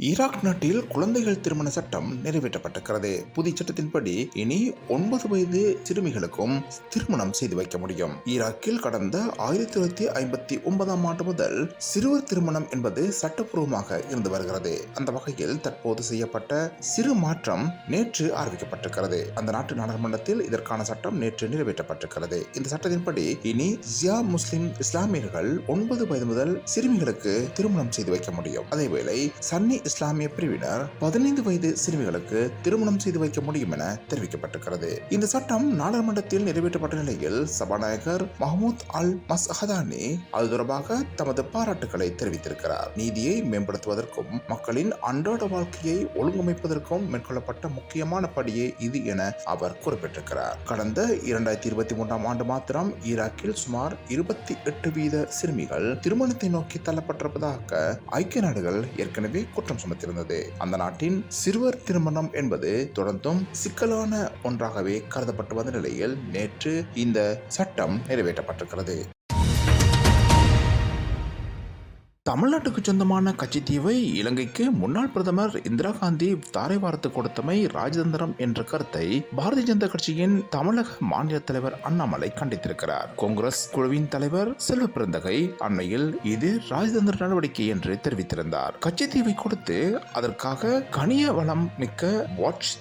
Iraq நாட்டில் குழந்தைகள் திருமண சட்டம் நிறைவேற்றப்பட்டிருக்கிறது. புதிய சட்டத்தின்படி இனி 9 வயது சிறுமிகளுக்கும் திருமணம் செய்து வைக்க முடியும். ஈராக்கில் கடந்த 1959 ஆண்டு முதல் சிறுவர் திருமணம் என்பது சட்டப்பூர்வமாக இருந்து வருகிறது. அந்த வகையில் தற்போது செய்யப்பட்ட சிறு மாற்றம் நேற்று ஆரம்பிக்கப்பட்டிருக்கிறது. அந்த நாட்டு நாடாளுமன்றத்தில் இதற்கான சட்டம் நேற்று நிறைவேற்றப்பட்டிருக்கிறது. இந்த சட்டத்தின்படி இனி ஜியா முஸ்லிம் இஸ்லாமியர்கள் 9 வயது முதல் சிறுமிகளுக்கு திருமணம் செய்து வைக்க முடியும். அதேவேளை சன்னி இஸ்லாமிய பிரிவினர் 15 வயது சிறுமிகளுக்கு திருமணம் செய்து வைக்க முடியும் என தெரிவிக்கப்பட்டிருக்கிறது. இந்த சட்டம் நாடாளுமன்றத்தில் நிறைவேற்றப்பட்ட நிலையில் சபாநாயகர் மஹ்மூத் அல் மஸ்ஹதானி அது தொடர்பாக தமது பாராட்டுகளை தெரிவித்திருக்கிறார். நீதியை மேம்படுத்துவதற்கும் மக்களின் அன்றாட வாழ்க்கையை ஒழுங்கமைப்பதற்கும் மேற்கொள்ளப்பட்ட முக்கியமான படியே இது என அவர் குறிப்பிட்டிருக்கிறார். கடந்த 2023 ஆண்டு மாத்திரம் ஈராக்கில் சுமார் 28% சிறுமிகள் திருமணத்தை நோக்கி தள்ளப்பட்டிருப்பதாக ஐக்கிய நாடுகள் ஏற்கனவே குற்றம் சுமத்திருந்தது. அந்த நாட்டின் சிறுவர் திருமணம் என்பது தொடர்ந்தும் சிக்கலான ஒன்றாகவே கருதப்பட்டு வந்த நிலையில் நேற்று இந்த சட்டம் நிறைவேற்றப்பட்டிருக்கிறது. தமிழ்நாட்டுக்கு சொந்தமான கச்சித்தீவை இலங்கைக்கு முன்னாள் பிரதமர் இந்திரா காந்தி தாரை வார்த்து கொடுத்தமை ராஜதந்திரம் என்ற கருத்தை பாரதிய ஜனதா கட்சியின் தமிழக மாநில தலைவர் அண்ணாமலை கண்டித்திருக்கிறார். காங்கிரஸ் குழுவின் தலைவர் செல்வ பெருந்தகை அண்மையில் இது ராஜதந்திர நடவடிக்கை என்று தெரிவித்திருந்தார். கச்சித்தீவை கொடுத்து அதற்காக கனிய வளம் மிக்க வாட்ச்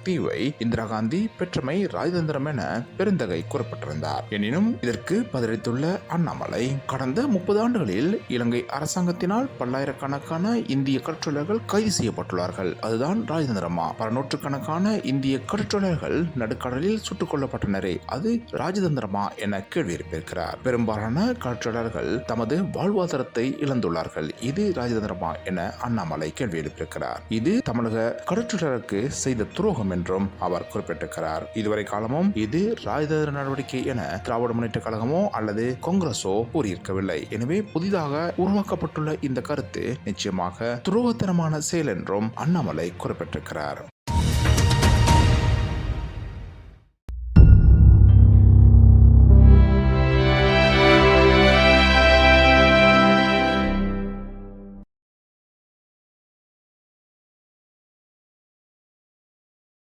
தீவை இந்திரா காந்தி பெற்றமை ராஜதந்திரம் என பெருந்தகை குறிப்பிட்டிருந்தார். எனினும் இதற்கு பதிலளித்துள்ள அண்ணாமலை கடந்த 30 ஆண்டுகளில் இலங்கை அரசு அரசாங்கத்தினால் பல்லாயிரக்கணக்கான இந்திய கடற்றொழிலர்கள் கைது செய்யப்பட்டுள்ளார்கள். அதுதான் ராஜதந்திரமா? பல நூற்றுக்கணக்கான இந்திய கடற்றொழிலர்கள் நடுக்கடலில் சுட்டுக் கொல்லப்பட்டனரே, அது ராஜதந்திரமா என கேள்வி எழுப்பியிருக்கிறார். பெரும்பாலான கடற்றொழிலர்கள் தமது வாழ்வாதாரத்தை இழந்துள்ளார்கள். இது ராஜதந்திரமா என அண்ணாமலை கேள்வி எழுப்பியிருக்கிறார். இது தமிழக கடற்றொழிலருக்கு செய்த துரோகம் என்றும் அவர் குறிப்பிட்டிருக்கிறார். இதுவரை காலமும் இது ராஜதந்திர நடவடிக்கை என திராவிட முன்னேற்ற கழகமோ அல்லது காங்கிரஸோ கூறியிருக்கவில்லை. எனவே புதிதாக உருவாக்கப்பட்ட இந்த கருத்து நிச்சயமாக துரோகத்தனமான செயல் என்றும் அண்ணாமலை குறிப்பிட்டிருக்கிறார்.